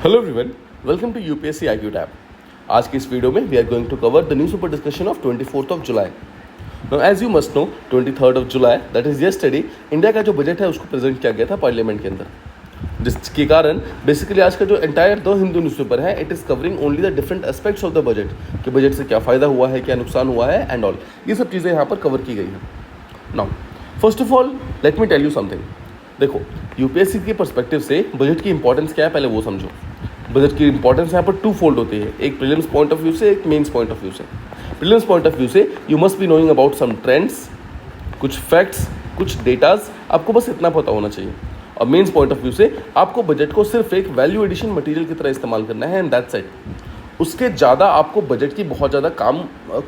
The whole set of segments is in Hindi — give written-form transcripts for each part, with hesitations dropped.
Hello everyone, welcome to UPSC IQ tab. आज की इस वीडियो में we are going to cover the news paper discussion of 24th of July. Now as you must know 23rd of July that is yesterday India का जो बजट है उसको प्रेजेंट किया गया था पार्लियामेंट के अंदर, जिसके कारण बेसिकली आज का जो एंटायर द हिंदू न्यूज़पेपर है it is covering only the different aspects of the budget कि बजट से क्या फ़ायदा हुआ है, क्या नुकसान हुआ है एंड ऑल, ये सब चीज़ें यहाँ पर कवर की गई हैं। Now first of all let me tell you something. देखो, यूपीएससी के पर्सपेक्टिव से बजट की इंपॉर्टेंस क्या है पहले वो समझो। बजट की इंपॉर्टेंस यहाँ पर टू फोल्ड होती है, एक प्रीलिम्स पॉइंट ऑफ व्यू से, एक मेंस पॉइंट ऑफ व्यू से। प्रीलिम्स पॉइंट ऑफ व्यू से you must be knowing about some trends, कुछ फैक्ट्स, कुछ डेटाज, आपको बस इतना पता होना चाहिए। और मेंस पॉइंट ऑफ व्यू से आपको बजट को सिर्फ एक वैल्यू एडिशन मटेरियल की तरह इस्तेमाल करना है एंड दैट्स इट। उसके ज़्यादा आपको बजट की बहुत ज़्यादा काम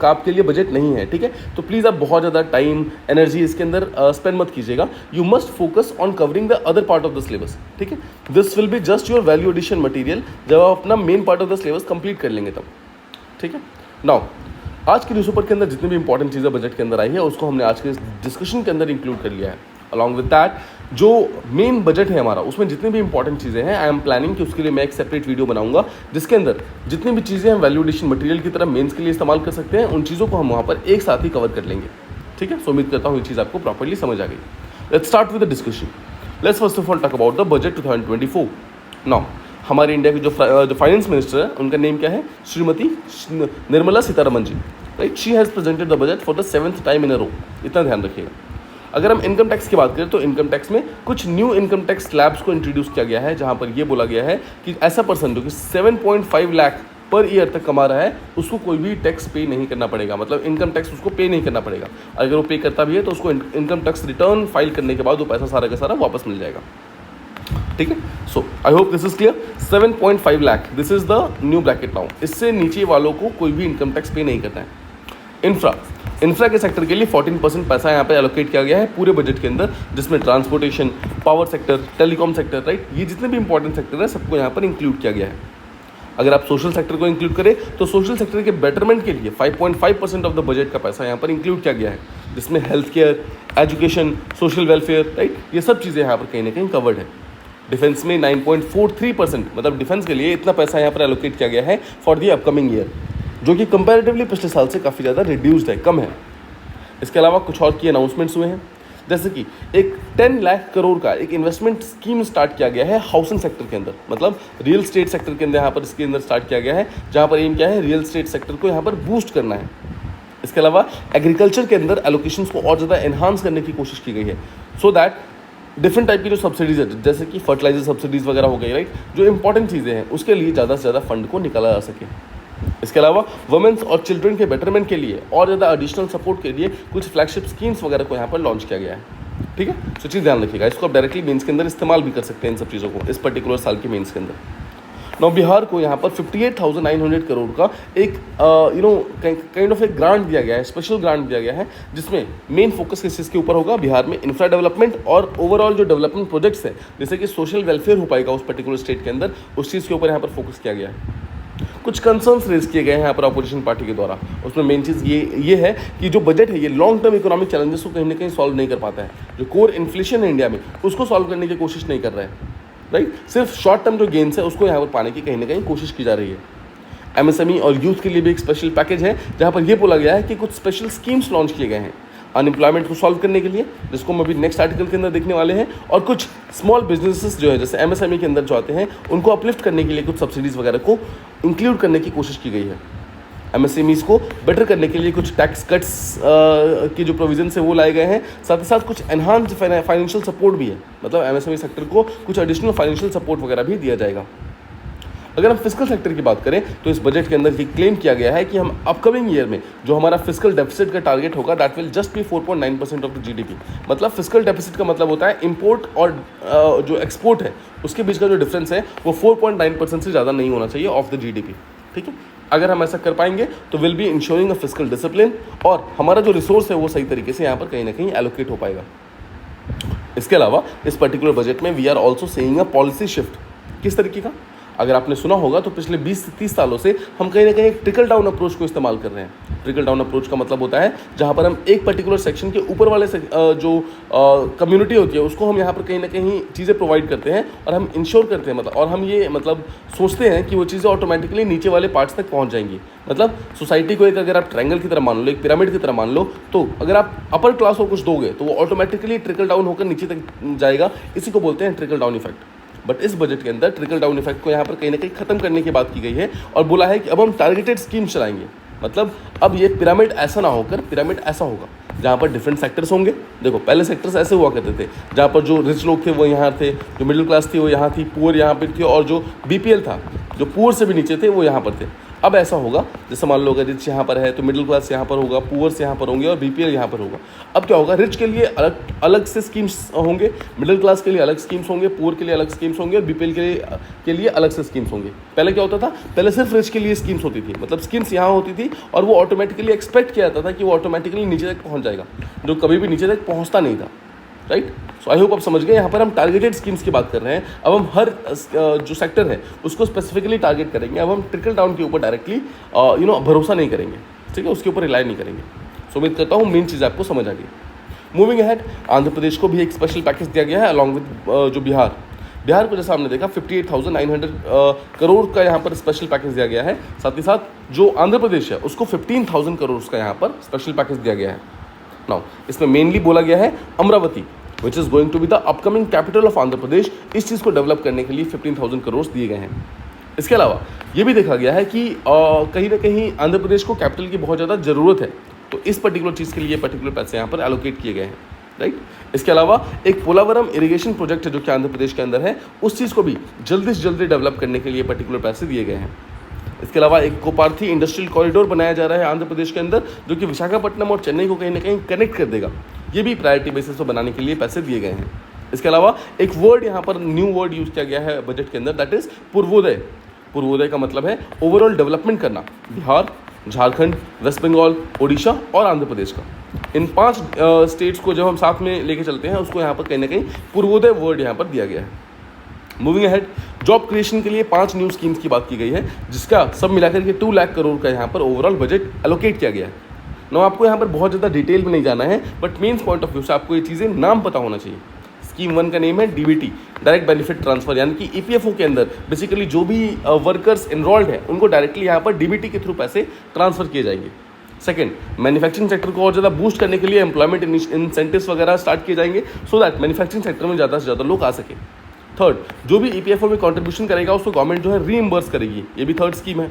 आपके लिए बजट नहीं है, ठीक है। तो प्लीज़ आप बहुत ज़्यादा टाइम एनर्जी इसके अंदर स्पेंड मत कीजिएगा। You must focus on covering the other part of the syllabus, ठीक है। This will be just your value addition material जब आप अपना main part of the syllabus complete कर लेंगे तब, ठीक है। नाउ आज के न्यूज़पेपर के अंदर जितनी भी इंपॉर्टेंट चीज़ें बजट के अंदर आई है उसको हमने आज के डिस्कशन के अंदर इंक्लूड कर लिया है। अलॉन्ग विद दैट जो मेन बजट है हमारा उसमें जितनी भी इंपॉर्टेंट चीज़ें हैं आई एम प्लानिंग कि उसके लिए मैं एक सेपरेट वीडियो बनाऊंगा जिसके अंदर जितनी भी चीज़ें हम वैल्यू एडिशन मटेरियल की तरह मेंस के लिए इस्तेमाल कर सकते हैं उन चीज़ों को हम वहाँ पर एक साथ ही कवर कर लेंगे, ठीक है। सो उम्मीद करता हूँ ये चीज़ आपको प्रॉपर्ली समझ आ गई। Let's start with the discussion. Let's first of all talk about the budget 2024। Now हमारे इंडिया की जो फाइनेंस मिनिस्टर है उनका नेम क्या है? Shrimati Nirmala Sitharaman ji, right. She has presented the budget for the 7th time in a row, इतना ध्यान रखिएगा। अगर हम इनकम टैक्स की बात करें तो इनकम टैक्स में कुछ न्यू इनकम टैक्स स्लैब्स को इंट्रोड्यूस किया गया है जहां पर ये बोला गया है कि ऐसा पर्सन जो कि 7.5 लाख पर ईयर तक कमा रहा है उसको कोई भी टैक्स पे नहीं करना पड़ेगा, मतलब इनकम टैक्स उसको पे नहीं करना पड़ेगा। अगर वो पे करता भी है तो उसको इनकम टैक्स रिटर्न फाइल करने के बाद वो पैसा सारा का सारा वापस मिल जाएगा, ठीक है। So I hope this is clear. 7.5 lakh this is the new bracket now. इससे नीचे वालों को कोई भी इनकम टैक्स पे नहीं करना है। इंफ्रा के सेक्टर के लिए 14% पैसा यहाँ पे एलोकेट किया गया है पूरे बजट के अंदर, जिसमें transportation, power sector, telecom sector, right, ये जितने भी इंपॉर्टेंट सेक्टर है सबको यहाँ पर इंक्लूड किया गया है। अगर आप सोशल सेक्टर को इंक्लूड करें तो सोशल सेक्टर के बेटरमेंट के लिए 5.5% ऑफ द बजट का पैसा यहाँ पर इंक्लूड किया गया है, जिसमें health care, education, social welfare, right, ये सब चीज़ें यहाँ पर कहीं ना कहीं कवर्ड है। डिफेंस में 9.43%, मतलब डिफेंस के लिए इतना पैसा यहाँ पर एलोकेट किया गया है फॉर दी अपकमिंग ईयर, जो कि कंपैरेटिवली पिछले साल से काफ़ी ज़्यादा रिड्यूस्ड है, कम है। इसके अलावा कुछ और की अनाउंसमेंट्स हुए हैं, जैसे कि एक 10 लाख करोड़ का एक इन्वेस्टमेंट स्कीम स्टार्ट किया गया है हाउसिंग सेक्टर के अंदर, मतलब रियल स्टेट सेक्टर के अंदर यहाँ पर इसके अंदर स्टार्ट किया गया है, जहाँ पर एम क्या है, रियल स्टेट सेक्टर को यहाँ पर बूस्ट करना है। इसके अलावा एग्रीकल्चर के अंदर एलोकेशंस को और ज़्यादा एनहांस करने की कोशिश की गई है, सो दैट डिफरेंट टाइप की जो सब्सिडीज़ है जैसे कि फर्टिलाइजर सब्सिडीज़ वगैरह हो गई, राइट, जो इंपॉर्टेंट चीज़ें हैं उसके लिए ज़्यादा से ज़्यादा फंड को निकाला जा सके। इसके अलावा वुमेन्स और चिल्ड्रन के बेटरमेंट के लिए और ज़्यादा एडिशनल सपोर्ट के लिए कुछ फ्लैगशिप स्कीम्स वगैरह को यहाँ पर लॉन्च किया गया है, ठीक है। तो चीज़ ध्यान रखिएगा, इसको आप डायरेक्टली मेंस के अंदर इस्तेमाल भी कर सकते हैं इन सब चीज़ों को इस पर्टिकुलर साल के मेंस के अंदर। नौ बिहार को यहाँ पर 58,900 करोड़ का एक काइंड ऑफ एक ग्रांट दिया गया है, स्पेशल ग्रांट दिया गया है, जिसमें मेन फोकस किस चीज़ के ऊपर होगा? बिहार में इंफ्रा डेवलपमेंट और ओवरऑल जो डेवलपमेंट प्रोजेक्ट्स हैं जैसे कि सोशल वेलफेयर हो पाएगा उस पर्टिकुलर स्टेट के अंदर, उस चीज़ के ऊपर यहाँ पर फोकस किया गया है। कुछ कंसर्न्स रेज किए गए हैं यहाँ पर अपोजिशन पार्टी के द्वारा। उसमें मेन चीज़ ये है कि जो बजट है ये लॉन्ग टर्म इकोनॉमिक चैलेंजेस को कहीं ना कहीं सॉल्व नहीं कर पाता है। जो कोर इन्फ्लेशन है इंडिया में उसको सॉल्व करने की कोशिश नहीं कर रहा है, राइट। सिर्फ शॉर्ट टर्म जो गेन्स है उसको यहाँ पर पाने की कहीं ना कहीं कोशिश की जा रही है। एमएसएमई और यूथ के लिए भी एक स्पेशल पैकेज है जहाँ पर यह बोला गया है कि कुछ स्पेशल स्कीम्स लॉन्च किए गए हैं अनएम्प्लॉयमेंट को सॉल्व करने के लिए, जिसको हम अभी नेक्स्ट आर्टिकल के अंदर देखने वाले हैं। और कुछ स्मॉल बिजनेसेस जो है जैसे एमएसएमई के अंदर जो आते हैं उनको अपलिफ्ट करने के लिए कुछ सब्सिडीज़ वगैरह को इंक्लूड करने की कोशिश की गई है। एमएसएमईज़ को बेटर करने के लिए कुछ टैक्स कट्स की जो प्रोविजंस है वो लाए गए हैं, साथ ही साथ कुछ एनहांस्ड फाइनेंशियल सपोर्ट भी है, मतलब एमएसएमई सेक्टर को कुछ एडिशनल फाइनेंशियल सपोर्ट वगैरह भी दिया जाएगा। अगर हम फिस्कल सेक्टर की बात करें तो इस बजट के अंदर ये क्लेम किया गया है कि हम अपकमिंग ईयर में जो हमारा फिस्कल डेफिसिट का टारगेट होगा that will just be 4.9% of the GDP. मतलब फिस्कल डेफिसिट का मतलब होता है इंपोर्ट और जो एक्सपोर्ट है उसके बीच का जो डिफरेंस है वो 4.9% से ज़्यादा नहीं होना चाहिए ऑफ द जीडीपी, ठीक है। अगर हम ऐसा कर पाएंगे तो will be ensuring a fiscal discipline और हमारा जो रिसोर्स है वो सही तरीके से यहाँ पर कहीं ना कहीं एलोकेट हो पाएगा। इसके अलावा इस पर्टिकुलर बजट में we are also seeing a policy shift. किस तरीके का? अगर आपने सुना होगा तो पिछले 20 से 30 सालों से हम कहीं ना कहीं एक ट्रिकल डाउन अप्रोच को इस्तेमाल कर रहे हैं। ट्रिकल डाउन अप्रोच का मतलब होता है जहाँ पर हम एक पर्टिकुलर सेक्शन के ऊपर वाले जो कम्युनिटी होती है उसको हम यहाँ पर कहीं ना कहीं चीज़ें प्रोवाइड करते हैं और हम इंश्योर करते हैं मतलब, और हम ये मतलब सोचते हैं कि वो चीज़ें ऑटोमेटिकली नीचे वाले पार्ट्स तक पहुँच जाएंगी। मतलब सोसाइटी को एक अगर आप ट्रायंगल की तरह मान लो, एक पिरामिड की तरह मान लो, तो अगर आप अपर क्लास को कुछ दोगे तो वो ऑटोमेटिकली ट्रिकल डाउन होकर नीचे तक जाएगा। इसी को बोलते हैं ट्रिकल डाउन इफेक्ट। बट इस बजट के अंदर ट्रिकल डाउन इफेक्ट को यहाँ पर कहीं ना कहीं खत्म करने की बात की गई है और बोला है कि अब हम टारगेटेड स्कीम चलाएंगे। मतलब अब ये पिरामिड ऐसा ना होकर पिरामिड ऐसा होगा जहाँ पर डिफरेंट सेक्टर्स होंगे। देखो पहले सेक्टर्स ऐसे हुआ करते थे जहाँ पर जो रिच लोग थे वो यहाँ थे, जो मिडिल क्लास थी वो यहाँ थी, पुअर यहाँ पर थी, और जो बीपीएल था जो पुअर से भी नीचे थे वो यहाँ पर थे। अब ऐसा होगा जैसे मान लो अगर रिच यहाँ पर है तो मिडिल क्लास यहाँ पर होगा, पुअर्स यहाँ पर होंगे और बीपीएल यहाँ पर होगा। अब क्या होगा, रिच के लिए अलग अलग से स्कीम्स होंगे, मिडिल क्लास के लिए अलग स्कीम्स होंगे, पुअर के लिए अलग स्कीम्स होंगे और बीपीएल के लिए अलग से स्कीम्स होंगे। पहले क्या होता था, पहले सिर्फ रिच के लिए स्कीम्स होती थी, मतलब स्कीम्स यहाँ होती थी और वो ऑटोमेटिकली एक्सपेक्ट किया जाता था कि वो ऑटोमेटिकली नीचे तक पहुँच जाएगा, जो कभी भी नीचे तक पहुँचता नहीं था। राइट। सो आई होप आप समझ गए। यहाँ पर हम टारगेटेड स्कीम्स की बात कर रहे हैं। अब हम हर जो सेक्टर है उसको स्पेसिफिकली टारगेट करेंगे। अब हम ट्रिकल डाउन के ऊपर डायरेक्टली भरोसा नहीं करेंगे, ठीक है, उसके ऊपर रिलाई नहीं करेंगे। सो उम्मीद करता हूँ मेन चीज़ आपको समझ आ गई। मूविंग अहेड, आंध्र प्रदेश को भी एक स्पेशल पैकेज दिया गया है अलॉन्ग विद जो बिहार को जैसा हमने देखा 58,900 करोड़ का यहाँ पर स्पेशल पैकेज दिया गया है। साथ ही साथ जो आंध्र प्रदेश है उसको 15,000 करोड़ का यहाँ पर स्पेशल पैकेज दिया गया है। नाउ इसमें मेनली बोला गया है Amaravati which is going to be the upcoming capital of Andhra Pradesh, इस चीज़ को डेवलप करने के लिए 15,000 करोड़ दिए गए हैं। इसके अलावा ये भी देखा गया है कि कहीं ना कहीं आंध्र प्रदेश को कैपिटल की बहुत ज़्यादा ज़रूरत है, तो इस पर्टिकुलर चीज़ के लिए पर्टिकुलर पैसे यहाँ पर एलोकेट किए गए हैं। राइट। इसके अलावा एक पोलावरम इरिगेशन प्रोजेक्ट है जो कि आंध्र प्रदेश के अंदर है, उस चीज़ को भी जल्दी से जल्दी डेवलप करने के लिए पर्टिकुलर पैसे दिए गए हैं। इसके अलावा एक कोपार्थी इंडस्ट्रियल कॉरिडोर बनाया जा रहा है आंध्र प्रदेश के अंदर, जो कि विशाखापट्टनम और चेन्नई को कहीं ना कहीं कनेक्ट कर देगा। ये भी प्रायोरिटी बेसिस पर बनाने के लिए पैसे दिए गए हैं। इसके अलावा एक वर्ड यहाँ पर न्यू वर्ड यूज़ किया गया है बजट के अंदर, दैट इज़ पूर्वोदय। पूर्वोदय का मतलब है ओवरऑल डेवलपमेंट करना। बिहार, झारखंड, वेस्ट बंगाल, ओडिशा और आंध्र प्रदेश का, इन 5 स्टेट्स को जब हम साथ में लेके चलते हैं उसको यहाँ पर कहीं ना कहीं पूर्वोदय वर्ड यहाँ पर दिया गया है। मूविंग अहेड, जॉब क्रिएशन के लिए 5 न्यू स्कीम्स की बात की गई है, जिसका सब मिलाकर के 2 लाख करोड़ का यहाँ पर ओवरऑल बजट एलोकेट किया गया है। ना आपको यहाँ पर बहुत ज़्यादा डिटेल में नहीं जाना है, but mains point of view से आपको ये चीज़ें नाम पता होना चाहिए। स्कीम 1 का नेम है डीबीटी, डायरेक्ट बेनिफिट ट्रांसफर, यानी कि ईपीएफओ के अंदर बेसिकली जो भी वर्कर्स इनरोल्ड है उनको डायरेक्टली यहाँ पर डीबीटी के थ्रू पैसे ट्रांसफर किए जाएंगे। सेकंड, मैन्युफैक्चरिंग सेक्टर को और ज़्यादा बूस्ट करने के लिए एम्प्लॉयमेंट इंसेंटिव्स वगैरह स्टार्ट किए जाएंगे सो दैट मैन्युफैक्चरिंग सेक्टर में ज़्यादा से ज़्यादा लोग आ सके। थर्ड, जो भी ईपीएफओ में कंट्रीब्यूशन करेगा उसको गवर्नमेंट जो है रीइंबर्स करेगी, ये भी थर्ड स्कीम है।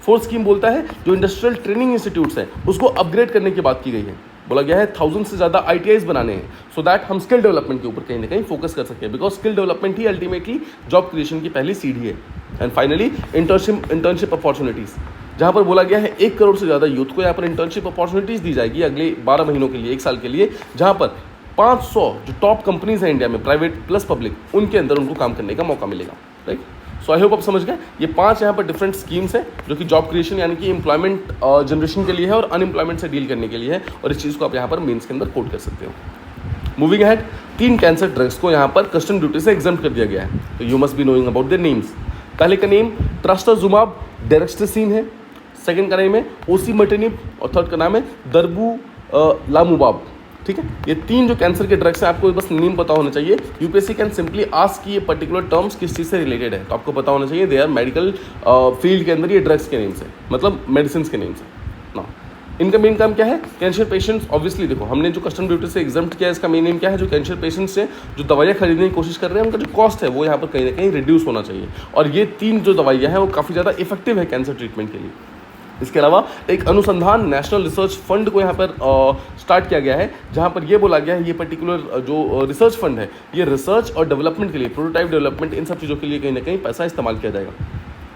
फोर्थ स्कीम बोलता है जो इंडस्ट्रियल ट्रेनिंग इंस्टीट्यूट्स हैं उसको अपग्रेड करने की बात की गई है। बोला गया है 1000 से ज़्यादा ITIs बनाने हैं सो दैट हम स्किल डेवलपमेंट के ऊपर कहीं ना कहीं फोकस कर सकें, because skill development he ultimately job creation की पहली सीढ़ी है। एंड फाइनली इंटर्नशिप अपॉर्चुनिटीज़, जहाँ पर बोला गया है 1 करोड़ से ज़्यादा यूथ को यहाँ पर इंटर्नशिप अपॉर्चुनिटीज़ दी जाएगी अगले 12 महीनों के लिए, 1 साल के लिए, जहाँ पर 500 जो टॉप कंपनीज हैं इंडिया में, प्राइवेट प्लस पब्लिक, उनके अंदर उनको काम करने का मौका मिलेगा। राइट। सो आई होप आप समझ गए। ये 5 यहाँ पर डिफरेंट स्कीम्स हैं जो कि जॉब क्रिएशन यानी कि एम्प्लॉयमेंट जनरेशन के लिए है और अनएम्प्लॉयमेंट से डील करने के लिए है, और इस चीज़ को आप यहाँ पर मेंस के अंदर कोट कर सकते हो। मूविंग अहेड, 3 कैंसर ड्रग्स को यहाँ पर कस्टम ड्यूटी से एग्जम्प्ट कर दिया गया है, तो you must be knowing about their names. पहले का नेम ट्रस्टोजुमाब डेरेक्सटेसिन है, सेकंड का नेम है ओसिमेटिनिब और थर्ड का नाम है दर्बुलामुबाब। ठीक है, ये 3 जो कैंसर के ड्रग्स हैं आपको बस नेम पता होना चाहिए। यूपीएससी कैन सिंपली आस्क कि ये पर्टिकुलर टर्म्स किस चीज़ से रिलेटेड है, तो आपको पता होना चाहिए दे आर मेडिकल फील्ड के अंदर ये ड्रग्स के नेम्स हैं, मतलब मेडिसिन के नेम्स हैं ना। इनका मेन काम क्या है, कैंसर पेशेंट्स, ऑब्वियसली देखो हमने जो कस्टम ड्यूटी से एग्जम्प्ट किया है इसका मेन नेम क्या है, जो कैंसर पेशेंट्स से जो दवाइयाँ खरीदने की कोशिश कर रहे हैं उनका जो कॉस्ट है वो यहाँ पर कहीं ना कहीं रिड्यूस होना चाहिए, और ये 3 जो दवाइयाँ हैं वो काफ़ी ज़्यादा इफेक्टिव है कैंसर ट्रीटमेंट के लिए। इसके अलावा एक अनुसंधान नेशनल रिसर्च फंड को यहाँ पर स्टार्ट किया गया है, जहाँ पर ये बोला गया है ये पर्टिकुलर जो रिसर्च फंड है ये रिसर्च और डेवलपमेंट के लिए, प्रोटोटाइप डेवलपमेंट, इन सब चीज़ों के लिए कहीं ना कहीं पैसा इस्तेमाल किया जाएगा।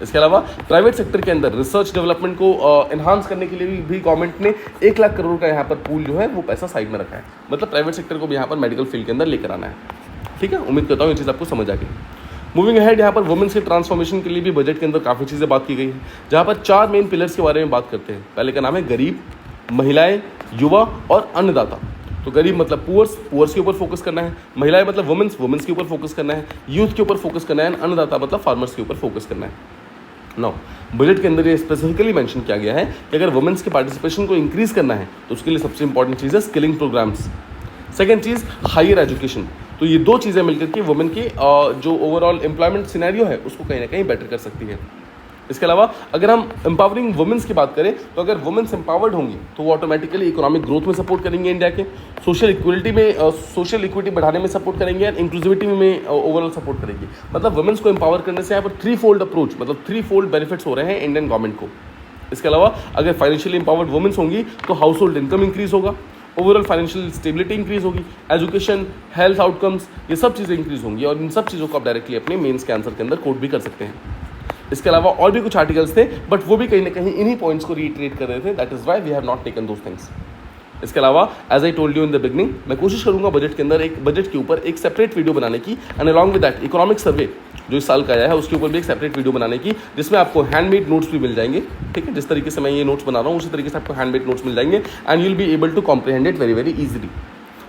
इसके अलावा प्राइवेट सेक्टर के अंदर रिसर्च डेवलपमेंट को एनहांस करने के लिए भी गवर्नमेंट ने 1 लाख करोड़ का यहाँ पर पूल जो है वो पैसा साइड में रखा है, मतलब प्राइवेट सेक्टर को भी यहाँ पर मेडिकल फील्ड के अंदर लेकर आना है। ठीक है, उम्मीद करता हूँ ये चीज़ आपको समझ आ गई। मूविंग अहेड, यहाँ पर वुमेन्स के ट्रांसफॉर्मेशन के लिए भी बजट के अंदर काफ़ी चीज़ें बात की गई है, जहाँ पर 4 मेन पिलर्स के बारे में बात करते हैं। पहले का नाम है गरीब, महिलाएं, युवा और अन्नदाता। तो गरीब मतलब पुअर्स के ऊपर फोकस करना है, महिलाएं मतलब वुमेन्स के ऊपर फोकस करना है, यूथ के ऊपर फोकस करना है, अन्नदाता मतलब फार्मर्स के ऊपर फोकस करना है। नाउ बजट के अंदर ये स्पेसिफिकली मेंशन किया गया है कि अगर वुमेन्स के पार्टिसिपेशन को इंक्रीज करना है तो उसके लिए सबसे इंपॉर्टेंट चीज़ है स्किलिंग प्रोग्राम्स। सेकेंड चीज़ हायर एजुकेशन। तो ये दो चीज़ें मिलकर के वुमेन की जो ओवरऑल एम्प्लॉयमेंट सिनेरियो है उसको कहीं ना कहीं बेटर कर सकती है। इसके अलावा अगर हम एम्पावरिंग वुमेन्स की बात करें तो अगर वुमेन्स एम्पावर्ड होंगी तो वो ऑटोमेटिकली इकोनॉमिक ग्रोथ में सपोर्ट करेंगे इंडिया के, सोशल इक्विटी बढ़ाने में सपोर्ट करेंगे और इंक्लूसिविटी में ओवरऑल सपोर्ट करेंगे। मतलब वुमेन्स को एम्पावर करने से यहाँ पर 3-fold अप्रोच, मतलब 3-fold बेनिफिट्स हो रहे हैं इंडियन गवर्नमेंट को। इसके अलावा अगर फाइनेंशियली एम्पावर्ड वुमेन्स होंगी तो हाउस होल्ड इनकम इंक्रीज होगा, ओवरऑल फाइनेंशियल स्टेबिलिटी इंक्रीज होगी, एजुकेशन, हेल्थ आउटकम्स, ये सब चीज़ें इंक्रीज होंगी और इन सब चीज़ों को आप डायरेक्टली अपने मेंस के आंसर के अंदर कोट भी कर सकते हैं। इसके अलावा और भी कुछ आर्टिकल्स थे बट वो भी कहीं ना कहीं इन्हीं पॉइंट्स को रीइटरेट कर रहे थे, that is why we have not taken those things. इसके अलावा as I told you in the beginning, मैं कोशिश करूंगा बजट के अंदर बजट के ऊपर एक सेपरेट वीडियो बनाने की and along with that economic survey जो इस साल का आया है उसके ऊपर भी एक सेपरेट वीडियो बनाने की, जिसमें आपको हैंडमेड नोट्स भी मिल जाएंगे। ठीक है, जिस तरीके से मैं ये नोट्स बना रहा हूँ उसी तरीके से आपको हैंडमेड नोट्स मिल जाएंगे and you will be able to comprehend it very easily.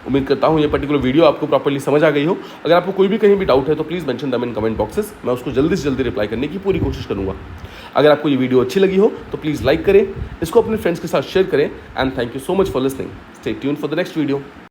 उम्मीद करता हूँ ये पर्टिकुलर वीडियो आपको प्रॉपर्ली समझ आ गई हो। अगर आपको कोई भी कहीं भी डाउट है तो please mention them in comment boxes, मैं उसको जल्दी से जल्दी रिप्लाई करने की पूरी कोशिश करूँगा। अगर आपको ये वीडियो अच्छी लगी हो तो प्लीज़ लाइक करें, इसको अपने फ्रेंड्स के साथ शेयर करें and thank you so much for listening. Stay tuned for the next video.